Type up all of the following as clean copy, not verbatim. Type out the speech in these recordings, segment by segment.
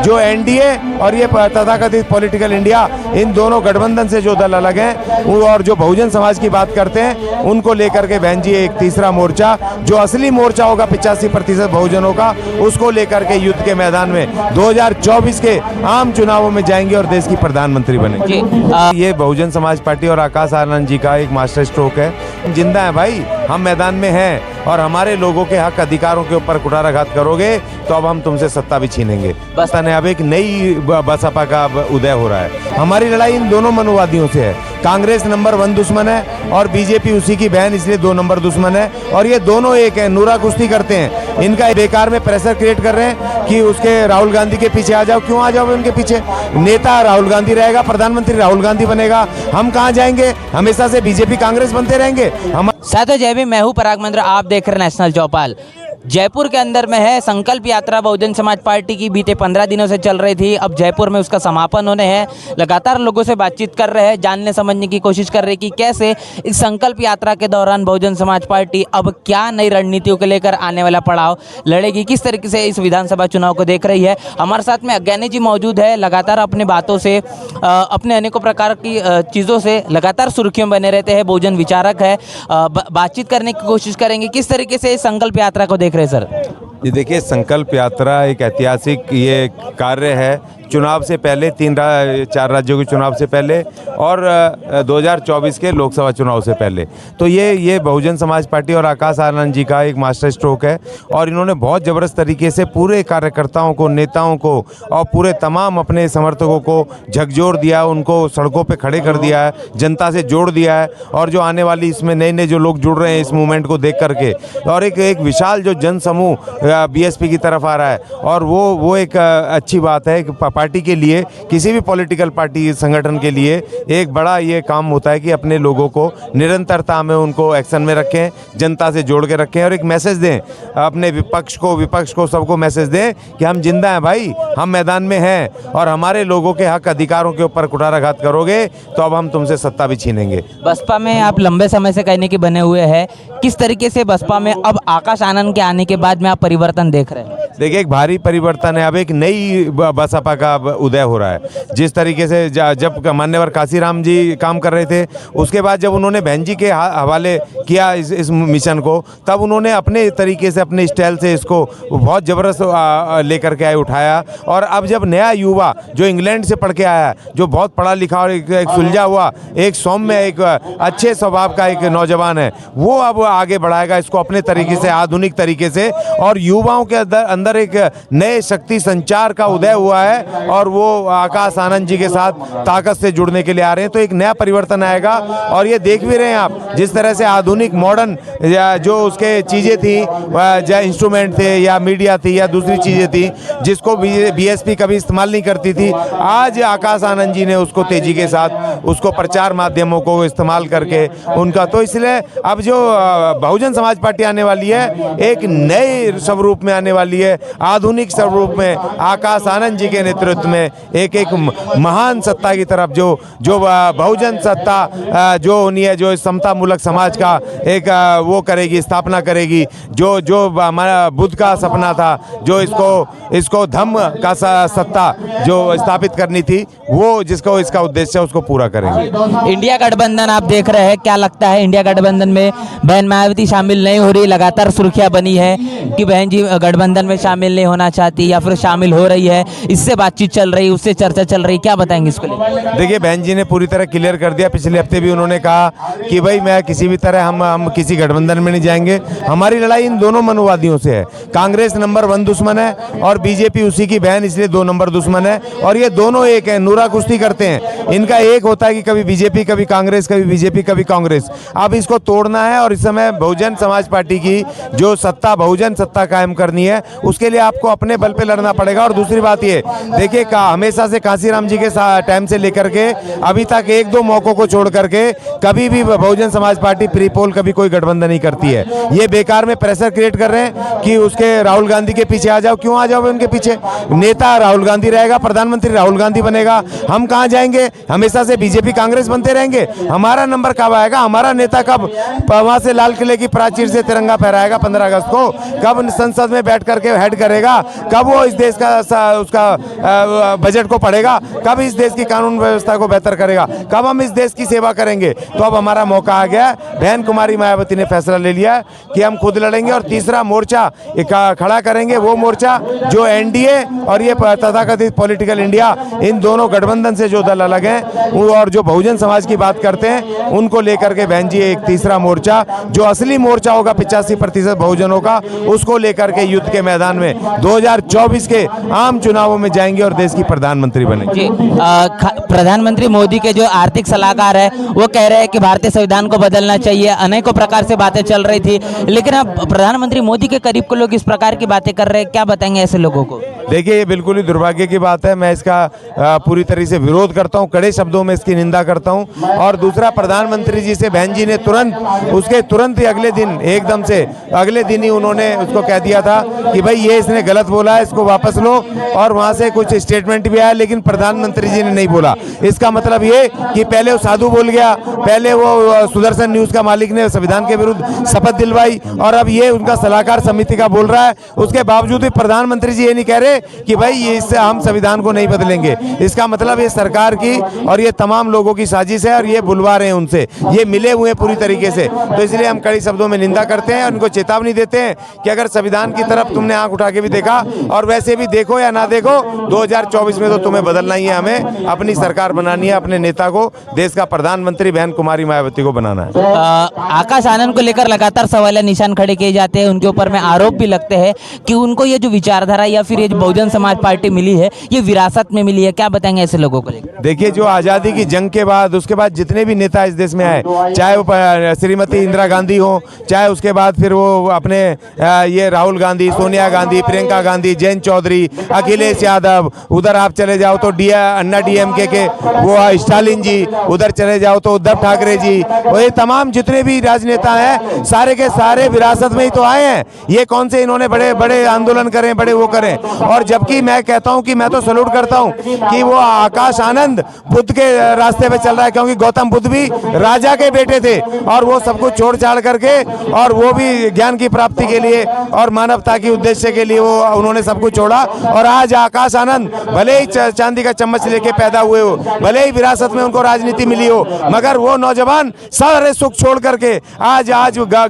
जो एनडीए और ये तथाकथित पॉलिटिकल इंडिया, इन दोनों गठबंधन से जो दल अलग हैं और जो बहुजन समाज की बात करते हैं, उनको लेकर के बहन जी एक तीसरा मोर्चा, जो असली मोर्चा होगा 85% बहुजनों का, उसको लेकर के युद्ध के मैदान में 2024 के आम चुनावों में जाएंगे और देश की प्रधानमंत्री बनेंगे। ये बहुजन समाज पार्टी और आकाश आनंद जी का एक मास्टर स्ट्रोक है। जिंदा है भाई, हम मैदान में हैं और हमारे लोगों के हक अधिकारों के ऊपर कुठाराघात करोगे तो अब हम तुमसे सत्ता भी छीनेंगे। बस अब एक नई बसपा का उदय हो रहा है। हमारी लड़ाई इन दोनों मनुवादियों से है। कांग्रेस नंबर 1 दुश्मन है और बीजेपी उसी की बहन, इसलिए 2 नंबर दुश्मन है। और ये दोनों एक है, नूरा कुश्ती करते हैं। इनका बेकार में प्रेशर क्रिएट कर रहे हैं कि उसके राहुल गांधी के पीछे आ जाओ। क्यों आ जाओ उनके पीछे? नेता राहुल गांधी रहेगा, प्रधानमंत्री राहुल गांधी बनेगा। हम कहाँ जाएंगे? हमेशा से बीजेपी कांग्रेस बनते रहेंगे। हम साथ जय भीम, मैं हूं पराग मंत्र, आप देख रहे हैं नेशनल चौपाल। जयपुर के अंदर में है संकल्प यात्रा बहुजन समाज पार्टी की, बीते 15 दिनों से चल रही थी। अब जयपुर में उसका समापन होने हैं। लगातार लोगों से बातचीत कर रहे हैं, जानने समझने की कोशिश कर रहे हैं कि कैसे इस संकल्प यात्रा के दौरान बहुजन समाज पार्टी अब क्या नई रणनीतियों को लेकर आने वाला पड़ाव लड़ेगी, किस तरीके से इस विधानसभा चुनाव को देख रही है। हमारे साथ में अज्ञानी जी मौजूद है। लगातार अपनी बातों से, अपने अनेकों प्रकार की चीज़ों से लगातार सुर्खियों में बने रहते हैं। बहुजन विचारक है, बातचीत करने की कोशिश करेंगे। किस तरीके से इस संकल्प यात्रा को देख रहे हैं सर? ये देखिए, संकल्प यात्रा एक ऐतिहासिक ये कार्य है। चुनाव से पहले 4 राज्यों के चुनाव से पहले और 2024 के लोकसभा चुनाव से पहले, तो ये बहुजन समाज पार्टी और आकाश आनंद जी का एक मास्टर स्ट्रोक है। और इन्होंने बहुत ज़बरदस्त तरीके से पूरे कार्यकर्ताओं को, नेताओं को और पूरे तमाम अपने समर्थकों को झकझोर दिया, उनको सड़कों पे खड़े कर दिया है, जनता से जोड़ दिया है। और जो आने वाली इसमें नए जो लोग जुड़ रहे हैं इस मूवमेंट को देख करके, और एक विशाल जो जन समूह बीएसपी की तरफ आ रहा है, और वो एक अच्छी बात है। पार्टी के लिए, किसी भी पॉलिटिकल पार्टी संगठन के लिए एक बड़ा ये काम होता है कि अपने लोगों को निरंतरता में उनको एक्शन में रखें, जनता से जोड़ के रखें और एक मैसेज दें अपने विपक्ष को सबको मैसेज दें कि हम जिंदा हैं भाई, हम मैदान में हैं और हमारे लोगों के हक अधिकारों के ऊपर कुठाराघात करोगे तो अब हम तुमसे सत्ता भी छीनेंगे। बसपा में आप लंबे समय से कहने के बने हुए हैं, किस तरीके से बसपा में अब आकाश आनंद के आने के बाद में आप परिवर्तन देख रहे हैं? देखिए, एक भारी परिवर्तन है। अब एक नई बसपा का उदय हो रहा है। जिस तरीके से जब मान्यवर काशीराम जी काम कर रहे थे, उसके बाद जब उन्होंने बहन जी के हवाले किया इस मिशन को, तब उन्होंने अपने तरीके से, अपने स्टाइल से इसको बहुत ज़बरदस्त लेकर के आए, उठाया। और अब जब नया युवा जो इंग्लैंड से पढ़ के आया, जो बहुत पढ़ा लिखा और एक सुलझा हुआ, एक सौम्य, एक अच्छे स्वभाव का एक नौजवान है, वो अब आगे बढ़ाएगा इसको अपने तरीके से, आधुनिक तरीके से। और युवाओं के अंदर एक नए शक्ति संचार का उदय हुआ है और वो आकाश आनंद जी के साथ ताकत से जुड़ने के लिए आ रहे हैं। तो एक नया परिवर्तन आएगा। और ये देख भी रहे हैं आप, जिस तरह से आधुनिक मॉडर्न जो उसके चीज़ें थी, या इंस्ट्रूमेंट थे या मीडिया थी या दूसरी चीज़ें थी, जिसको बीएसपी कभी इस्तेमाल नहीं करती थी, आज आकाश आनंद जी ने उसको तेजी के साथ उसको प्रचार माध्यमों को इस्तेमाल करके उनका, तो इसलिए अब जो बहुजन समाज पार्टी आने वाली है, एक नए स्वरूप में आने वाली है, आधुनिक स्वरूप में, आकाश आनंद जी के नेतृत्व में एक महान सत्ता की तरफ, जो बहुजन सत्ता जो होनी है, जो समता मूलक समाज का एक वो करेगी, स्थापना करेगी। जो हमारा बुद्ध का सपना था, जो इसको धम्म का सत्ता जो स्थापित करनी थी, वो जिसको इसका उद्देश्य है उसको पूरा करेंगे। इंडिया गठबंधन आप देख रहे हैं, क्या लगता है इंडिया गठबंधन में बहन मायावती शामिल नहीं हो रही? लगातार सुर्खियां बनी है कि बहन जी गठबंधन में शामिल नहीं होना चाहती या फिर शामिल हो रही है, इससे बातचीत चल रही, उससे चर्चा चल रही, क्या बताएंगे इसको लेकर? देखिए, बहन जी ने पूरी तरह क्लियर कर दिया। पिछले हफ्ते भी उन्होंने कहा कि भाई मैं किसी भी तरह हम किसी गठबंधन में नहीं जाएंगे। हमारी लड़ाई इन दोनों मनुवादियों से है। कांग्रेस नंबर 1 दुश्मन है और बीजेपी उसी की बहन, इसलिए 2 नंबर दुश्मन है। और ये दोनों एक है, नूरा कुश्ती करते हैं। इनका एक होता है कि कभी बीजेपी, कभी कांग्रेस, कभी बीजेपी, कभी कांग्रेस। अब इसको तोड़ना है और इस समय बहुजन समाज पार्टी की जो सत्ता, बहुजन सत्ता कायम करनी है, उसके लिए आपको अपने बल पे लड़ना पड़ेगा। और दूसरी बात ये देखिए, हमेशा से काशीराम जी के टाइम से लेकर के अभी तक 1-2 मौकों को छोड़ करके कभी भी Bahujan Samaj party pre poll कभी कोई गठबंधन नहीं करती है। ये बेकार में प्रेशर क्रिएट कर रहे हैं कि उसके राहुल गांधी के पीछे आ जाओ। क्यों आ जाओ उनके पीछे? नेता राहुल गांधी रहेगा, प्रधानमंत्री राहुल गांधी बनेगा। हम कहाँ जाएंगे? हमेशा से बीजेपी कांग्रेस बनते रहेंगे। हमारा नंबर कब आएगा? हमारा नेता कब वहां से लाल किले की प्राचीर से तिरंगा फहराएगा 15 अगस्त को? कब संसद में बैठ करके हेड करेगा, कब वो इस देश का उसका बजट को पढ़ेगा, कब इस देश की कानून व्यवस्था को बेहतर करेगा, कब हम इस देश की सेवा करेंगे। तो अब हमारा मौका आ गया। बहन कुमारी मायावती ने फैसला ले लिया कि हम खुद लड़ेंगे और तीसरा मोर्चा खड़ा करेंगे, वो मोर्चा जो एनडीए और ये तथाकथित पॉलिटिकल इंडिया, इन दोनों गठबंधन से जो दल अलग हैं और जो बहुजन समाज की बात करते हैं, उनको लेकर के बहन जी एक तीसरा मोर्चा, जो असली मोर्चा होगा 85% बहुजनों का, उसको लेकर के युद्ध के मैदान में 2024 के आम चुनावों में जाएंगे और देश की प्रधानमंत्री बनेंगे। जी, प्रधानमंत्री मोदी के जो आर्थिक सलाहकार है वो कह रहे हैं कि भारतीय संविधान को बदलना चाहिए, अनेकों प्रकार से बातें चल रही थी, लेकिन अब प्रधानमंत्री मोदी के करीब के लोग इस प्रकार की बातें कर रहे हैं, क्या बताएंगे ऐसे लोगों को? देखिए, ये बिल्कुल ही दुर्भाग्य की बात है। मैं इसका पूरी तरह से विरोध करता हूँ, कड़े शब्दों में इसकी निंदा करता हूँ। और दूसरा, प्रधानमंत्री जी से बहन जी ने तुरंत ही अगले दिन, एकदम से अगले दिन ही उन्होंने उसको कह दिया था कि भाई ये इसने गलत बोला है, इसको वापस लो। और वहाँ से कुछ स्टेटमेंट भी आया, लेकिन प्रधानमंत्री जी ने नहीं बोला। इसका मतलब ये कि पहले वो साधु बोल गया, पहले वो सुदर्शन न्यूज का मालिक ने संविधान के विरुद्ध शपथ दिलवाई, और अब ये उनका सलाहकार समिति का बोल रहा है। उसके बावजूद भी प्रधानमंत्री जी ये नहीं कह रहे कि भाई ये इससे हम संविधान को नहीं बदलेंगे। इसका मतलब ये सरकार की और ये तमाम लोगों की साजिश है और ये बुलवा रहे हैं उनसे, ये मिले हुए पूरी तरीके से। तो इसलिए हम कड़ी शब्दों में निंदा करते हैं और उनको चेतावनी देते हैं कि अगर संविधान की तरफ तुमने आंख उठा के भी देखा और वैसे भी देखो या ना देखो, 2024 में तो तुम्हें बदलना ही है। हमें अपनी सरकार बनानी है, अपने नेता को, देश का प्रधानमंत्री बहन कुमारी मायावती को बनाना है। आकाश आनंद को लेकर लगातार सवाल निशान खड़े किए जाते हैं, उनके ऊपर में आरोप भी लगते हैं कि उनको ये जो विचारधारा या फिर ये जो बहुजन समाज पार्टी मिली है, ये विरासत में मिली है। क्या बताएंगे ऐसे लोगों को लेकर? देखिए, जो आज़ादी की जंग के बाद, उसके बाद जितने भी नेता इस देश में आए, चाहे वो श्रीमती इंदिरा गांधी हो, चाहे उसके बाद फिर वो अपने ये राहुल गांधी, सोनिया गांधी, प्रियंका गांधी, जयंत चौधरी, अखिलेश यादव, उधर आप चले जाओ तो अन्ना डीएमके के वो स्टालिन जी, उधर चले जाओ तो उद्धव ठाकरे जी, और ये तमाम जितने भी राजनेता हैं, सारे के सारे विरासत में ही तो आए हैं। ये कौन से इन्होंने बड़े बड़े आंदोलन करें, बड़े वो करें। और जबकि मैं कहता हूं कि मैं तो सैल्यूट करता हूं कि वो आकाश आनंद बुद्ध के रास्ते पे चल रहा है, क्योंकि गौतम बुद्ध भी राजा के बेटे थे और वो सब कुछ छोड़ छाड़ करके, और वो भी ज्ञान की प्राप्ति के लिए और मानवता के उद्देश्य के लिए वो उन्होंने सब कुछ छोड़ा। और आज आकाश आनंद भले ही चांदी का चम्मच लेके पैदा हुए हो, भले ही विरासत में उनको राजनीति मिली हो, मगर वो नौजवान सारे सुख छोड़ करके आज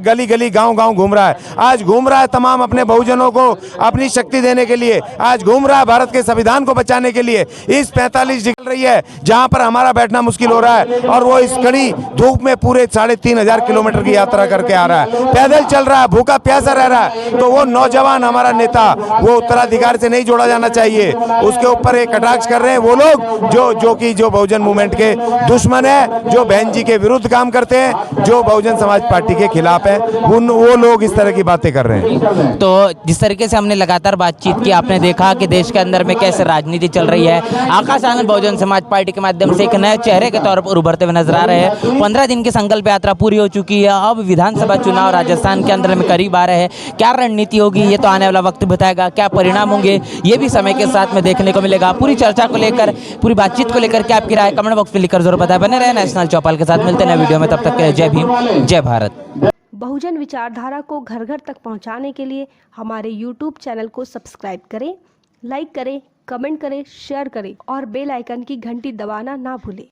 गली गली गांव गांव घूम रहा है। आज घूम रहा है तमाम अपने बहुजनों को अपनी शक्ति देने के लिए, आज घूम रहा है भारत के संविधान को बचाने के लिए। इस 45 डिग्री रही है जहां पर हमारा बैठना मुश्किल हो रहा है, और वो इस कड़ी धूप में पूरे 3,500 किलोमीटर की यात्रा करके आ रहा है, पैदल चल रहा है, भूखा प्यासा रह रहा है। तो वो नौजवान हमारा नेता, वो उत्तराधिकार से नहीं जोड़ा जाना चाहिए। उसके ऊपर एक कटाक्ष कर रहे हैं वो लोग जो बहुजन मूवमेंट के दुश्मन है, जो बहन जी के विरुद्ध काम करते हैं, जो बहुजन समाज पार्टी के खिलाफ है, वो लोग इस तरह की बातें कर रहे हैं। तो जिस तरीके से हमने लगातार बातचीत की, आपने देखा कि देश के अंदर में कैसे राजनीति चल रही है। आकाश आनंद बहुजन समाज पार्टी के माध्यम से एक नए चेहरे के तौर पर उभरते हुए नजर आ रहे हैं। 15 दिन की संकल्प यात्रा पूरी हो चुकी है, अब विधानसभा चुनाव राजस्थान के अंदर में करीब आ रहे हैं। क्या रणनीति होगी ये तो आने वाला वक्त बताएगा, क्या परिणाम होंगे ये भी समय के साथ में देखने को मिलेगा। पूरी चर्चा को लेकर, पूरी बातचीत को लेकर क्या आपकी राय, कमेंट बॉक्स में लिखकर जरूर बताएं। बने रहे नेशनल चौपाल के साथ, मिलते हैं नए वीडियो में, तब तक के लिए जय भीम, जय भारत। बहुजन विचारधारा को घर घर तक पहुंचाने के लिए हमारे YouTube चैनल को सब्सक्राइब करें, लाइक करें, कमेंट करें, शेयर करें और बेल आइकन की घंटी दबाना ना भूलें।